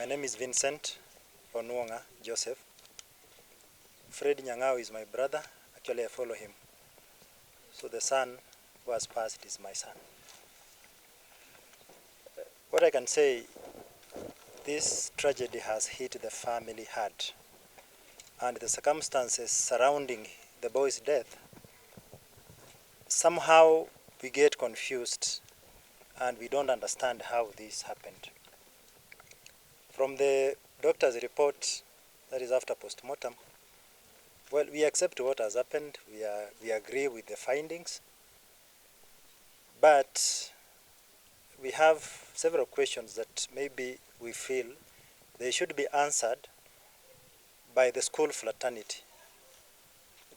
My name is Vincent Onwonga Joseph. Fred Nyang'ao is my brother. Actually, I follow him. So the son who has passed is my son. What I can say, this tragedy has hit the family hard, and the circumstances surrounding the boy's death, somehow we get confused and we don't understand how this happened. From the doctor's report, that is after postmortem, well, we accept what has happened. We agree with the findings, but we have several questions that maybe we feel they should be answered by the school fraternity,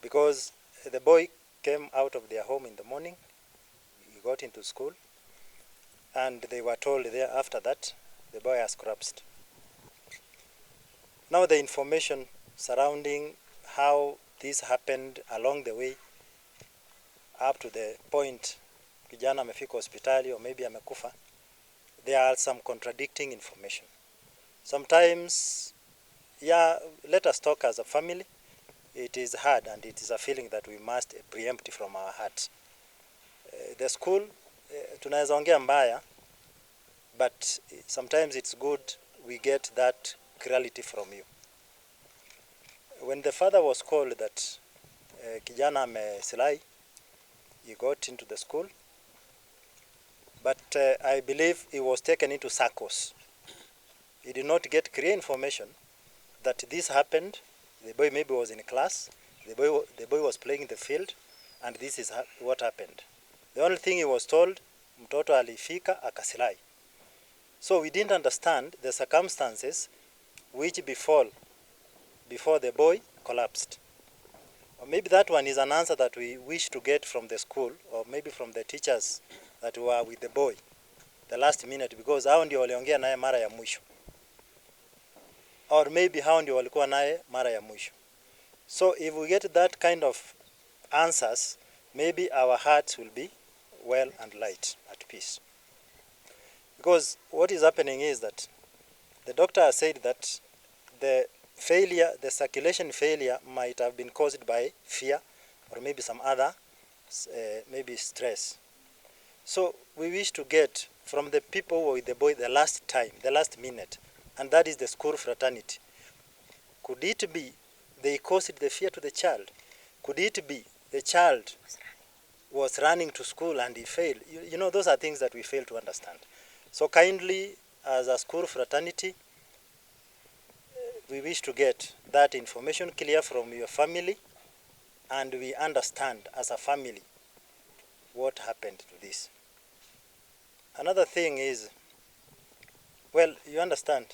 because the boy came out of their home in the morning, he got into school, and they were told there after that the boy has collapsed. Now the information surrounding how this happened along the way up to the point kijana amefika hospitali or maybe amekufa, there are some contradicting information. Sometimes, yeah, let us talk as a family. It is hard and it is a feeling that we must preempt from our heart. The school, tunaweza ongea mbaya, but sometimes it's good we get that clarity from you. When the father was called that kijana amesilai, he got into the school, but I believe he was taken into circles. He did not get clear information that this happened. The boy maybe was in class, the boy was playing in the field, and this is what happened. The only thing he was told, mtoto alifika akasilai. So we didn't understand the circumstances which before the boy collapsed. Or maybe that one is an answer that we wish to get from the school, or maybe from the teachers that were with the boy the last minute, because hao ndio waliongea naye mara ya mwisho, or maybe hao ndio walikuwa naye mara ya mwisho. So if we get that kind of answers, maybe our hearts will be well and light, at peace. Because what is happening is that the doctor has said that the circulation failure might have been caused by fear or maybe some other, maybe stress. So we wish to get from the people who were with the boy the last time, the last minute, and that is the school fraternity. Could it be they caused the fear to the child? Could it be the child was running to school and he failed? You know, those are things that we fail to understand. So kindly, as a school fraternity, we wish to get that information clear from your family, and we understand as a family what happened to this. Another thing is, well, you understand,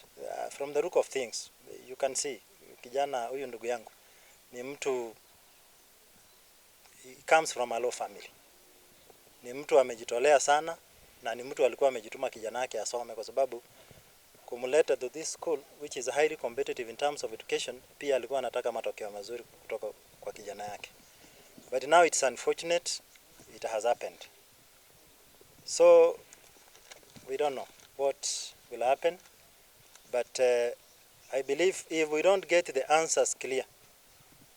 from the look of things, you can see, kijana huyu ndugu yangu, ni mtu, he comes from a low family. Ni mtu amejitolea sana, na ni mtu alikuwa amejituma kijana yake asome, kwa sababu kumuleta to this school which is highly competitive in terms of education, pia alikuwa anataka matokeo mazuri kutoka kwa kijana yake. But now it's unfortunate, it has happened. So we don't know what will happen, but I believe if we don't get the answers clear,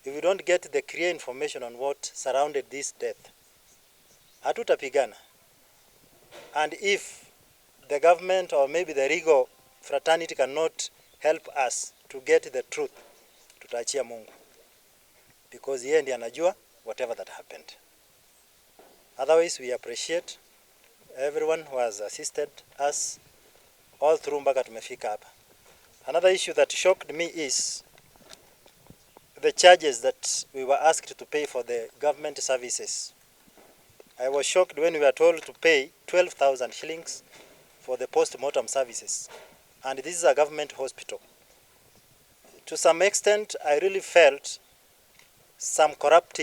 if we don't get the clear information on what surrounded this death, hatutapigana. And if the government or maybe the legal fraternity cannot help us to get the truth, tutaachia Mungu, because yeye ndiye anajua whatever that happened. Otherwise, we appreciate everyone who has assisted us all through mpaka tumefika hapa. Another issue that shocked me is the charges that we were asked to pay for the government services. I was shocked when we were told to pay 12,000 shillings for the post-mortem services. And this is a government hospital. To some extent, I really felt some corrupt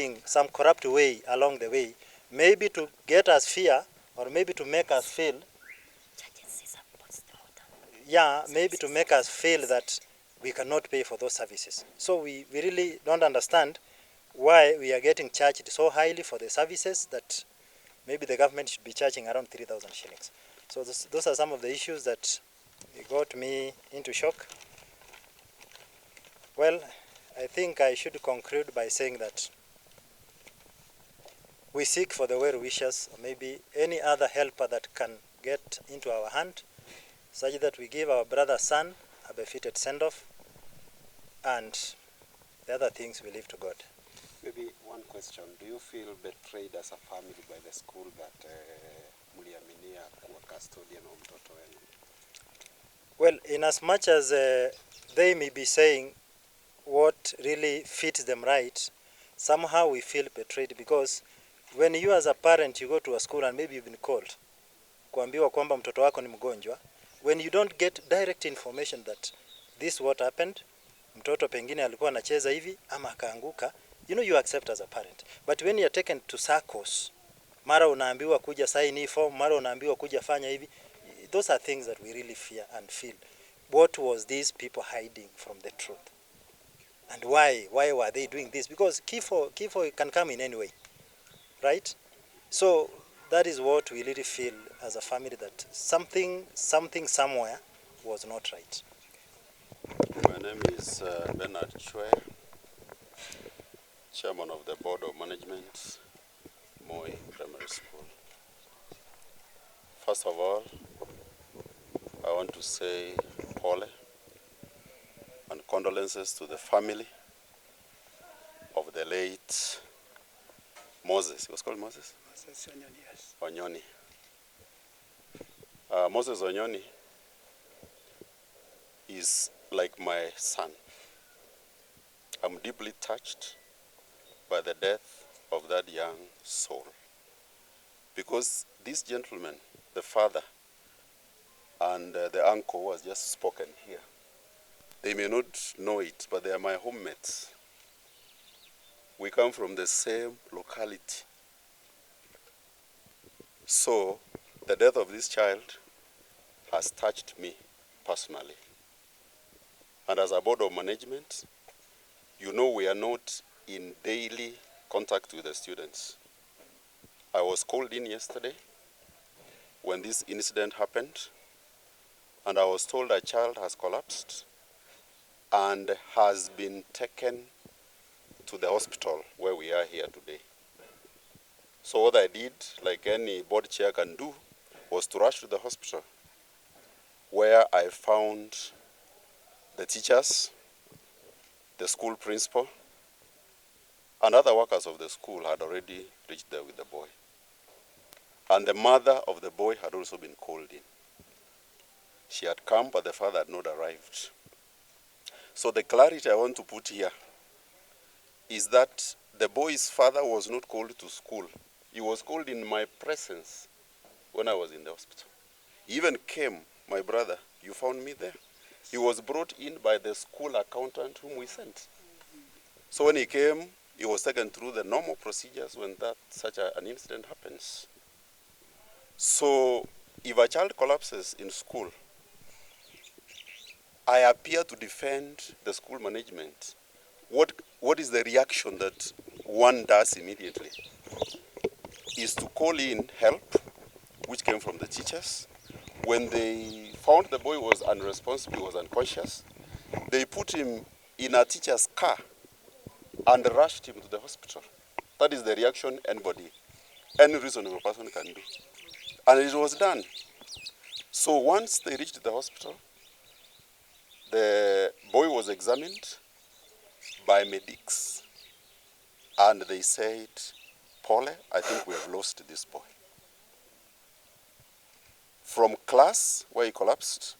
way along the way, maybe to get us fear, or maybe to make us feel, maybe to make us feel that we cannot pay for those services. So we really don't understand why we are getting charged so highly for the services that maybe the government should be charging around 3,000 shillings. So those are some of the issues that It got me into shock. Well, I think I should conclude by saying that we seek for the well-wishers, or maybe any other helper that can get into our hand, such that we give our brother's son a befitted send-off, and the other things we leave to God. Maybe one question. Do you feel betrayed as a family by the school that mliaminia kuwa custodian wa mtoto wenu? Well, in as much as they may be saying what really fits them right, somehow we feel betrayed, because when you as a parent, you go to a school and maybe you've been called kuambiwa kwamba mtoto wako ni mgonjwa, when you don't get direct information that this what happened, mtoto pengine alikuwa anacheza hivi ama akaanguka, you accept as a parent. But when you are taken to circles, mara unaambiwa kuja sign hii form, mara unaambiwa kuja fanya hivi, those are things that we really fear and feel. What was these people hiding from the truth? And why were they doing this? Because kifo can come in any way, right? So that is what we really feel as a family, that something somewhere was not right. My name is Bernard Chwe, Chairman of the Board of Management, Moi Primary School. First of all, I want to say pole and condolences to the family of the late Moses. He was called Moses? Moses Onyoni, yes. Onyoni. Moses Onyoni is like my son. I'm deeply touched by the death of that young soul, because this gentleman, the father, and the uncle who has just spoken here, they may not know it, but they are my homemates. We come from the same locality. So the death of this child has touched me personally. And as a board of management, we are not in daily contact with the students. I was called in yesterday when this incident happened, and I was told a child has collapsed and has been taken to the hospital where we are here today. So what I did, like any board chair can do, was to rush to the hospital, where I found the teachers, the school principal, and other workers of the school had already reached there with the boy. And the mother of the boy had also been called in. She had come, but the father had not arrived. So the clarity I want to put here is that the boy's father was not called to school. He was called in my presence when I was in the hospital. He even came, my brother, you found me there. He was brought in by the school accountant whom we sent. So when he came, he was taken through the normal procedures when such an incident happens. So if a child collapses in school, I appear to defend the school management. What is the reaction that one does immediately? Is to call in help, which came from the teachers. When they found the boy was unresponsive, he was unconscious, they put him in a teacher's car and rushed him to the hospital. That is the reaction any reasonable person can do. And it was done. So once they reached the hospital, the boy was examined by medics, and they said, Paul, I think we have lost this boy. From class, where he collapsed,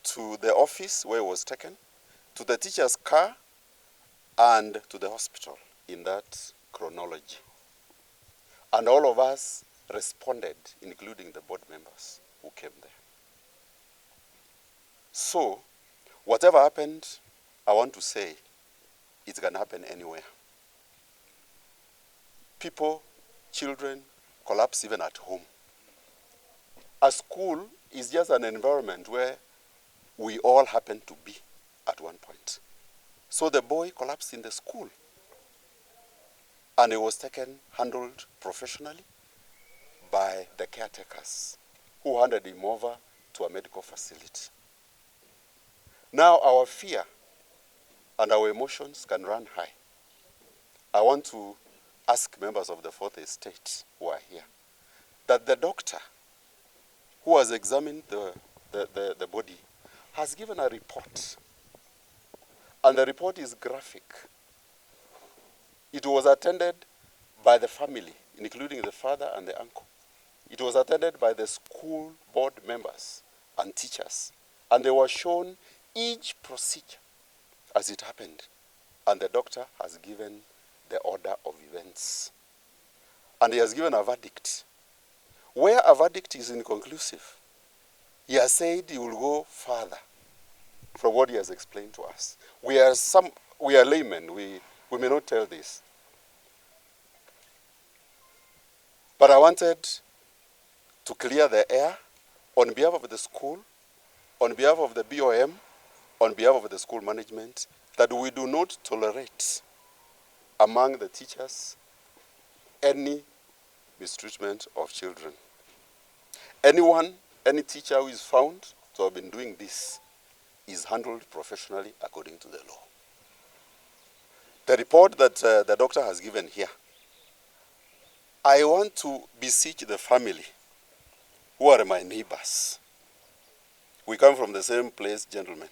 to the office where he was taken, to the teacher's car, and to the hospital, in that chronology. And all of us responded, including the board members who came there. So, whatever happened, I want to say, it can happen anywhere. People, children, collapse even at home. A school is just an environment where we all happen to be at one point. So the boy collapsed in the school, and he was handled professionally by the caretakers, who handed him over to a medical facility. Now our fear and our emotions can run high. I want to ask members of the Fourth Estate who are here that the doctor who has examined the body has given a report. And the report is graphic. It was attended by the family, including the father and the uncle. It was attended by the school board members and teachers. And they were shown each procedure as it happened. And the doctor has given the order of events. And he has given a verdict. Where a verdict is inconclusive, he has said he will go further from what he has explained to us. We are laymen. We may not tell this. But I wanted to clear the air on behalf of the school, on behalf of the BOM, on behalf of the school management, that we do not tolerate among the teachers any mistreatment of children. Any teacher who is found to have been doing this is handled professionally according to the law. The report that the doctor has given here, I want to beseech the family who are my neighbors. We come from the same place, gentlemen,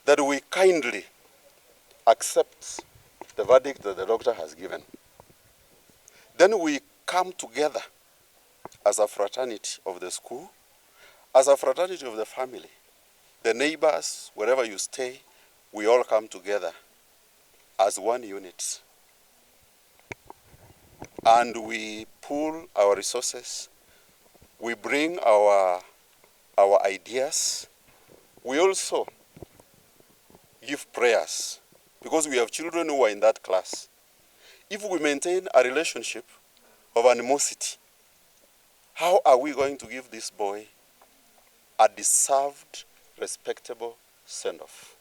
that we kindly accept the verdict that the doctor has given. Then we come together as a fraternity of the school, as a fraternity of the family, the neighbors, wherever you stay, we all come together as one unit. And we pool our resources. We bring our ideas. We also give prayers because we have children who are in that class. If we maintain a relationship of animosity, how are we going to give this boy a deserved, respectable send-off?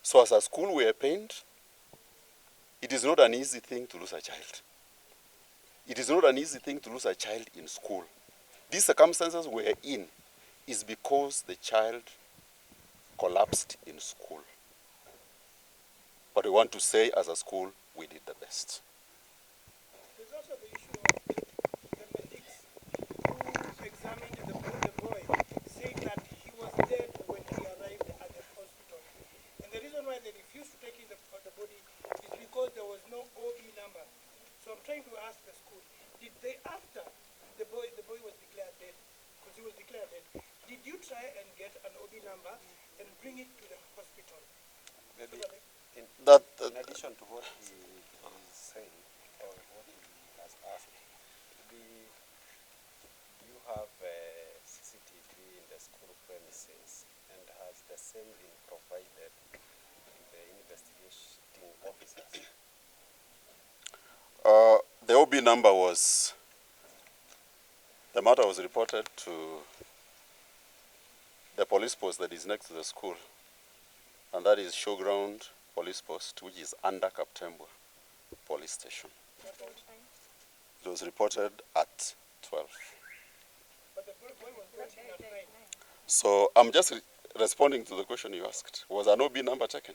So as a school, we are pained. It is not an easy thing to lose a child. It is not an easy thing to lose a child in school. These circumstances we're in is because the child collapsed in school. But we want to say, as a school, we did the best. There's also the issue of the medics who examined the boy, saying that he was dead when he arrived at the hospital. And the reason why they refused to take in the body is because there was no OB number. So I'm trying to ask the school, did they, after the boy was declared dead, because he was declared dead, did you try and get an OB number and bring it to the hospital? Maybe in addition to what he is saying, or what he has asked, you have CCTV in the school premises, and has the same been provided to the investigating officers? The OB number was, the matter was reported to the police post that is next to the school, and that is Showground Police Post, which is under Kaptembwa Police Station. It was reported at 12. But the boy was waiting at 9. So I'm just responding to the question you asked. Was an OB number taken?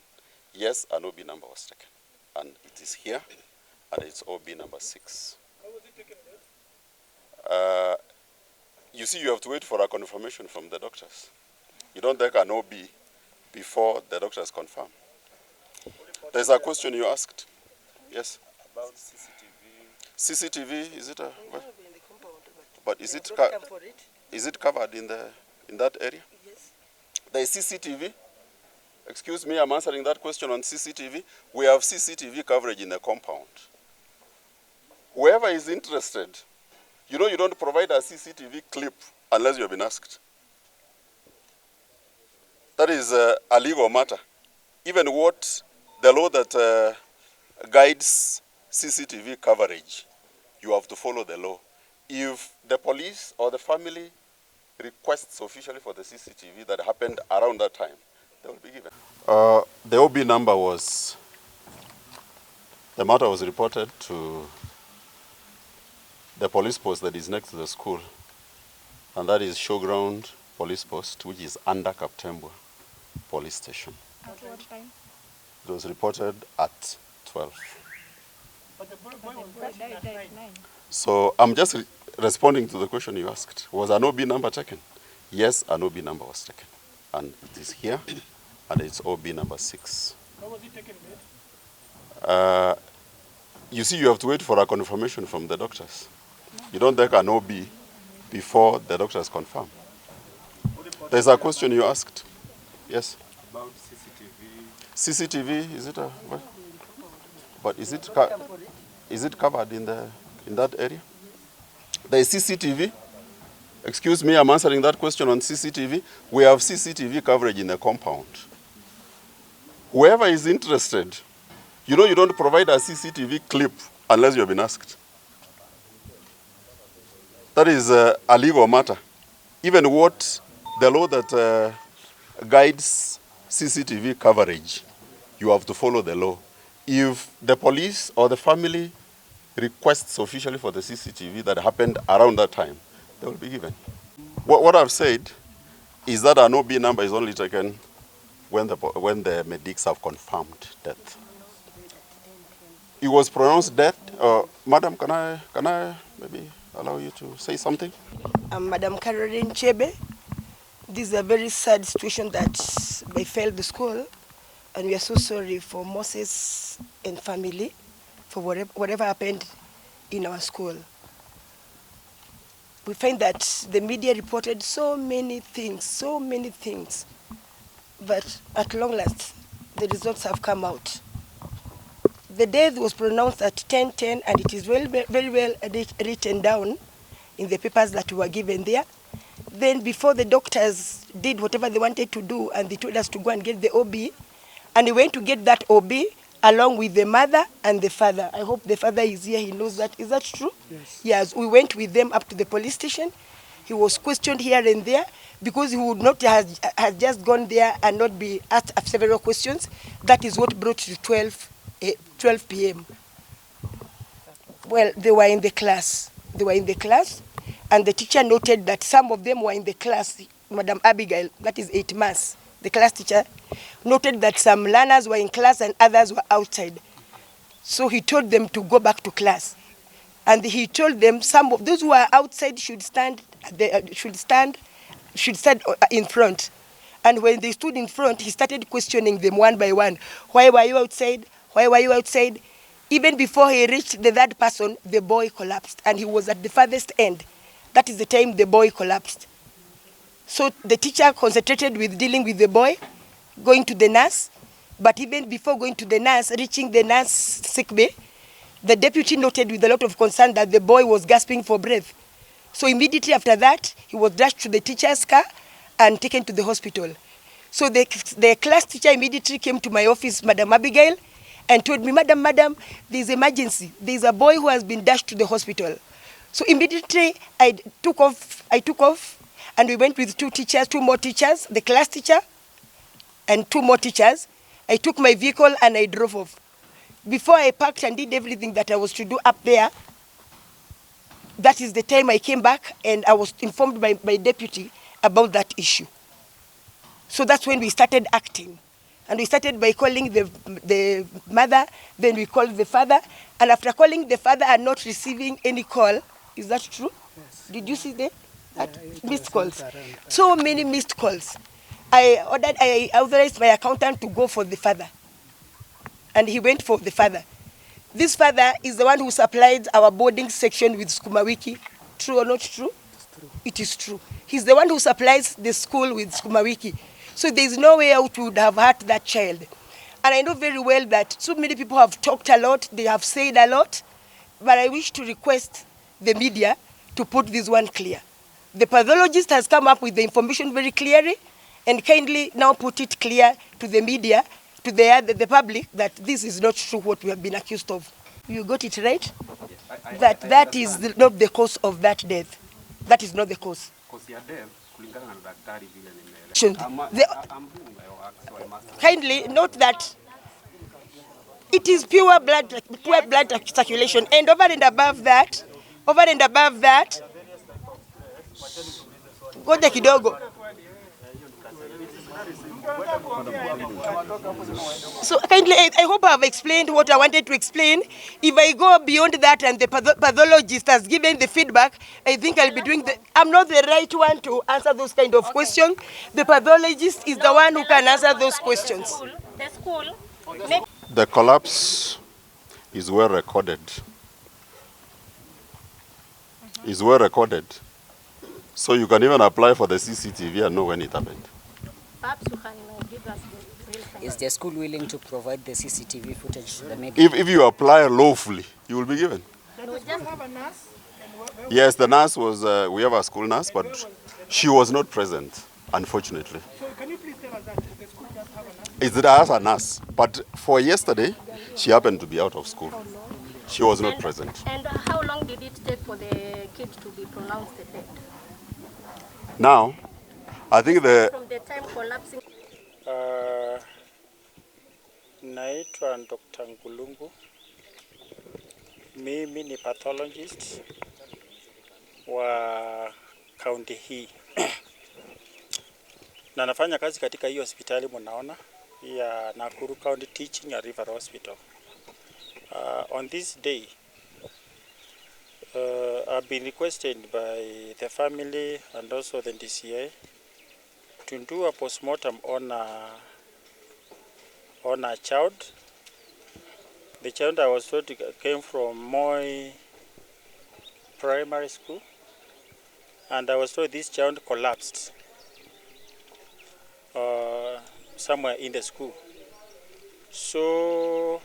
Yes, an OB number was taken. And it is here, and it's OB number 6. How was it taken there? You see, you have to wait for a confirmation from the doctors. You don't take an OB before the doctors confirm. There's a question you asked. Yes? About CCTV. CCTV, is it a... We have in the compound, But is it, come for it. is it covered in that area? Yes. There is CCTV. Excuse me, I'm answering that question on CCTV. We have CCTV coverage in the compound. Whoever is interested, you know, you don't provide a CCTV clip unless you have been asked. That is a legal matter. Even what the law that guides CCTV coverage, you have to follow the law. If the police or the family requests officially for the CCTV that happened around that time, they will be given. The OB number was, the matter was reported to the police post that is next to the school, and that is Showground Police Post, which is under Kaptembwa Police Station. At what time? It was reported at 12. But the boy was Died at 9. So I'm just responding to the question you asked. Was an OB number taken? Yes, an OB number was taken. And it is here, and it's OB number 6. How was it taken, mate? You see, you have to wait for a confirmation from the doctors. You don't take an OB before the doctors confirm. There's a question you asked. Yes? About CCTV. CCTV, is it a... What? But is it covered in that area? There is CCTV. Excuse me, I'm answering that question on CCTV. We have CCTV coverage in the compound. Whoever is interested, you know, you don't provide a CCTV clip unless you have been asked. That is a legal matter. Even what the law that guides CCTV coverage, you have to follow the law. If the police or the family requests officially for the CCTV that happened around that time, they will be given. What I've said is that an OB number is only taken when the medics have confirmed death. It was pronounced death. Madam, can I maybe allow you to say something? I'm Madam Caroline Chebe. This is a very sad situation that befell the school, and we are so sorry for Moses and family for whatever happened in our school. We find that the media reported so many things, but at long last, the results have come out. The death was pronounced at 10:10, and it is very well written down in the papers that were given there. Then before the doctors did whatever they wanted to do, and they told us to go and get the OB, and we went to get that OB along with the mother and the father. I hope the father is here, he knows that. Is that true? Yes. Yes, we went with them up to the police station. He was questioned here and there because he would not have just gone there and not be asked several questions. That is what brought to 12 p.m. Well, they were in the class. And the teacher noted that some of them were in the class. Madam Abigail, that is 8 months, the class teacher, noted that some learners were in class and others were outside. So he told them to go back to class. And he told them some of those who are outside should stand in front. And when they stood in front, he started questioning them one by one. Why were you outside? Why were you outside? Even before he reached the third person, the boy collapsed. And he was at the farthest end. That is the time the boy collapsed. So the teacher concentrated with dealing with the boy, going to the nurse. But even before going to the nurse, reaching the nurse sick bay, the deputy noted with a lot of concern that the boy was gasping for breath. So immediately after that, he was rushed to the teacher's car and taken to the hospital. So the class teacher immediately came to my office, Madam Abigail, and told me, Madam, there's emergency. There's a boy who has been dashed to the hospital. So immediately I took off, and we went with two more teachers, the class teacher and 2 more teachers. I took my vehicle and I drove off. Before I packed and did everything that I was to do up there, that is the time I came back and I was informed by my deputy about that issue. So that's when we started acting. And we started by calling the mother, then we called the father. And after calling the father and not receiving any call, is that true? Yes. Did you see that? Missed calls. So many missed calls. I authorized my accountant to go for the father. And he went for the father. This father is the one who supplied our boarding section with Sukuma Wiki. True or not true? It is true. He's the one who supplies the school with Sukuma Wiki. So there's no way out would have hurt that child. And I know very well that so many people have talked a lot, they have said a lot, but I wish to request the media to put this one clear. The pathologist has come up with the information very clearly and kindly now put it clear to the media, to the public, that this is not true what we have been accused of. You got it right? Yes, that is not the cause of that death. That is not the cause. Kindly note that it is pure blood circulation, and over and above that, Ngoja kidogo. So kindly, I hope I have explained what I wanted to explain. If I go beyond that and the pathologist has given the feedback, I think I'll be doing I'm not the right one to answer those kind of questions. The pathologist is the one who can answer those questions. The school. The collapse is well recorded. Is well recorded. So you can even apply for the CCTV and know when it happened. Perhaps you can give us the real time. Is the school willing to provide the CCTV footage to the media? If you apply lawfully, you will be given. Does the school have a nurse? And where Yes, the nurse was, we have a school nurse, but she was not present, unfortunately. So can you please tell us that the school does have a nurse? It has a nurse, but for yesterday, she happened to be out of school. She was not present. And how long did it take for the kid to be pronounced dead? Now, I think From the time collapsing. Naitwa Dr. Ngulungu. Mimi ni pathologist wa kaunti hii na nafanya kazi katika hii hospitali mnaona ya Nakuru County Teaching and Referral Hospital. On this day, I've been requested by the family and also the DCA to do a postmortem on a child. The child I was told came from Moi Primary School, and I was told this child collapsed somewhere in the school. So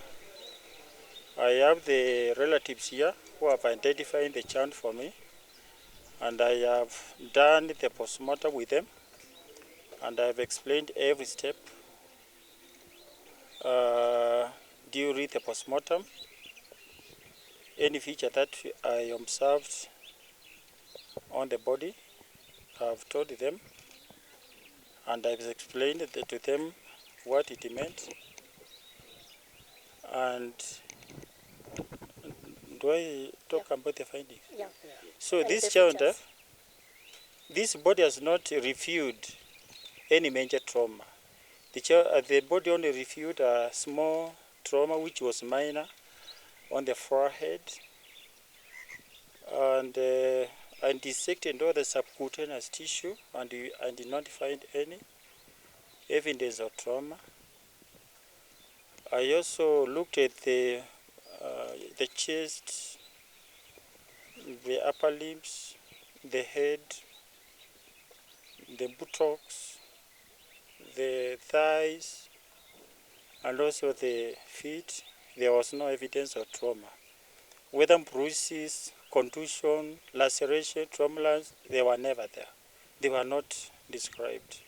I have the relatives here who have identified the child for me, and I have done the postmortem with them, and I have explained every step during the postmortem. Any feature that I observed on the body, I have told them, and I've explained to them what it meant. And do I talk about the findings? Yeah. So And this the child, features. this body has not reviewed any major trauma. The body only reviewed a small trauma which was minor on the forehead, and I dissected all the subcutaneous tissue, and I did not find any evidence of trauma. I also looked at the chest, the upper limbs, the head, the buttocks, the thighs, and also the feet. There was no evidence of trauma. Whether bruises, contusion, laceration, traumas, they were never there. They were not described.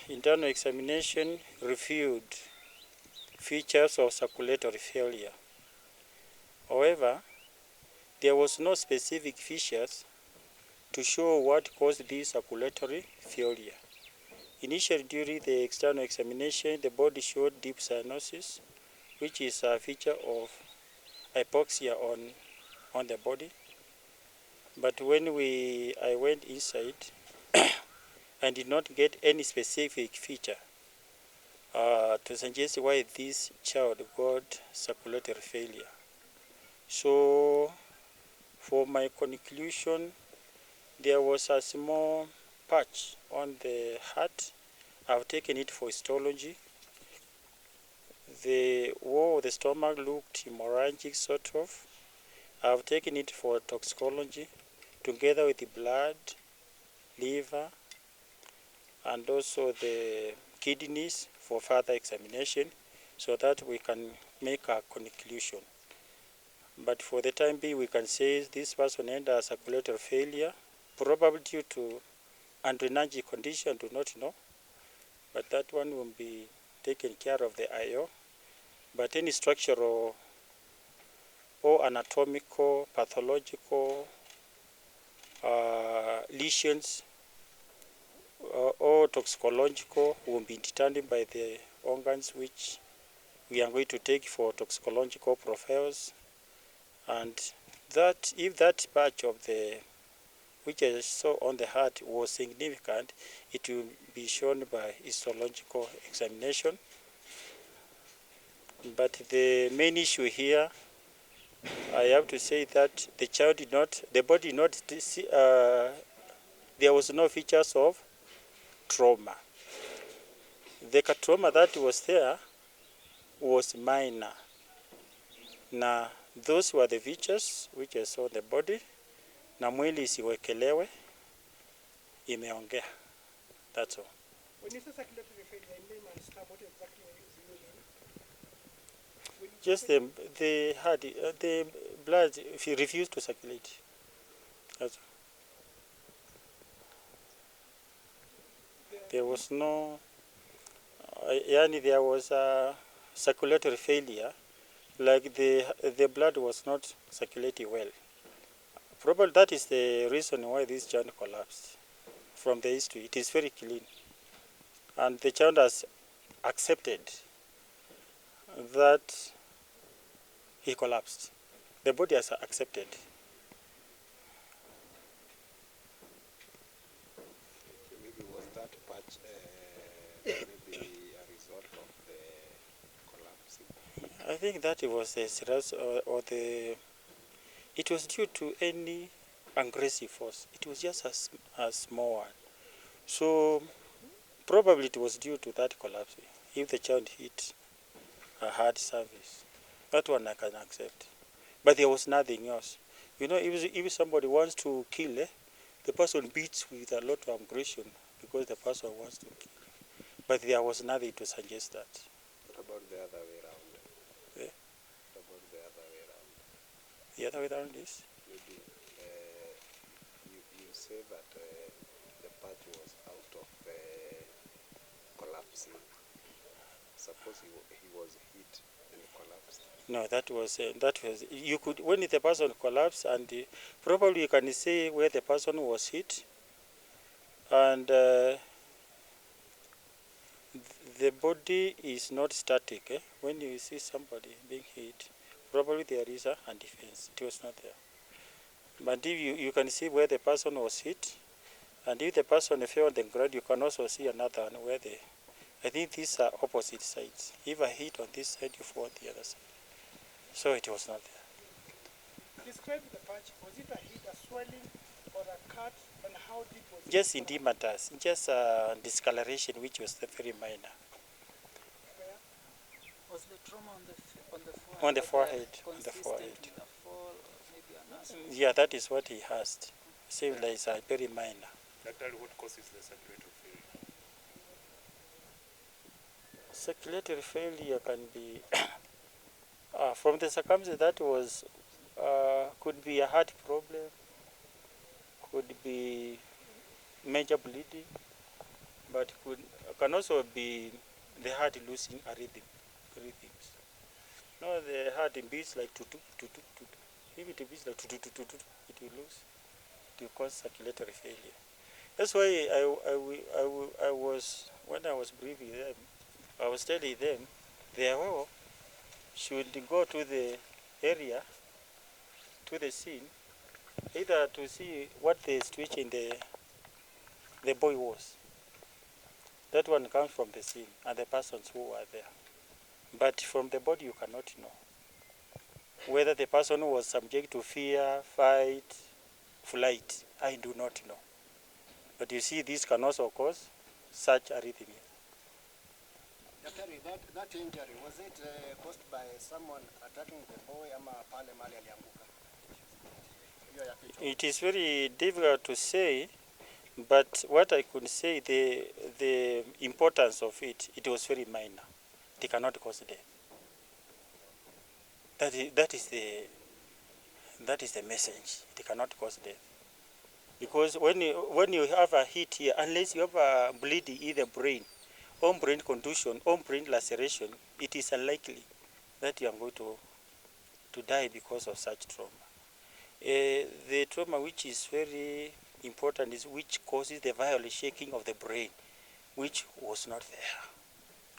Internal examination reviewed features of circulatory failure. However, there was no specific features to show what caused this circulatory failure. Initially, during the external examination, the body showed deep cyanosis, which is a feature of hypoxia on the body. But when I went inside, I did not get any specific feature to suggest why this child got circulatory failure. So, for my conclusion, there was a small patch on the heart. I've taken it for histology. The wall of the stomach looked hemorrhagic, sort of. I've taken it for toxicology, together with the blood, liver, and also the kidneys for further examination, so that we can make a conclusion. But for the time being, we can say this person had a circulatory failure, probably due to adrenergic condition, do not know. But that one will be taken care of the IO. But any structural or anatomical, pathological lesions or toxicological will be determined by the organs which we are going to take for toxicological profiles. And that if that patch of the which I saw on the heart was significant, it will be shown by histological examination. But the main issue here, I have to say that the child did not, the body did not see, there was no features of trauma. The trauma that was there was minor. Na those were the features which I saw the body, na mwili isiwekelewe, imeongea. That's all. When you say circulatory failure, in layman's term, what exactly do you mean? Just the blood refused to circulate. That's all. There was no, there was a circulatory failure, like the blood was not circulating well. Probably that is the reason why this child collapsed. From the history, it is very clean. And the child has accepted that he collapsed. The body has accepted. Maybe was that patch maybe a result of the collapsing? I think that it was a serious it was due to any aggressive force. It was just a small one. So probably it was due to that collapse. If the child hit a hard surface, that one I can accept. But there was nothing else. You know, if somebody wants to kill, the person beats with a lot of aggression because the person wants to kill. But there was nothing to suggest that. What about the other way around? Yeah. What about the other way around? The other way around is? Maybe you say that the patch was out of collapsing. Suppose he was hit and collapsed. No, that was you could, when the person collapsed, and probably you can see where the person was hit, and the body is not static. When you see somebody being hit, probably there is a defense. It was not there. But if you can see where the person was hit, and if the person fell on the ground, you can also see another one where I think these are opposite sides. If I hit on this side, you fall on the other side. So it was not there. Describe the patch. Was it a hit, a swelling, or a cut, and how deep was it? Just edematous, just discoloration, which was very minor. Where? Was the trauma on the forehead? On the forehead. On the Consistent forehead. with a fall, or maybe an accident? Yeah, that is what he has. Seems like it's very minor. Exactly what causes the circulatory failure? Circulatory failure can be from the circumstance that was could be a heart problem, could be major bleeding, but can also be the heart losing rhythms. No, the heart beats like tutu, tutu, tutu. If it beats like tutu, tutu, tutu, it will lose. It will cause circulatory failure. That's why I was, when I was briefing them, I was telling them they should go to the area, to the scene, either to see what the situation the boy was. That one comes from the scene and the persons who were there. But from the body you cannot know. Whether the person was subject to fear, fight, flight, I do not know. But you see, this can also cause such arrhythmia. Daktari, that injury, was it caused by someone attacking the boy ama pale mali alianguka? It is very difficult to say, but what I could say, the importance of it was very minor. It cannot cause death. That is the message. It cannot cause death. Because when you have a hit here, unless you have a bleeding in the brain, or brain contusion, or brain laceration, it is unlikely that you are going to die because of such trauma. The trauma which is very important is which causes the violent shaking of the brain, which was not there.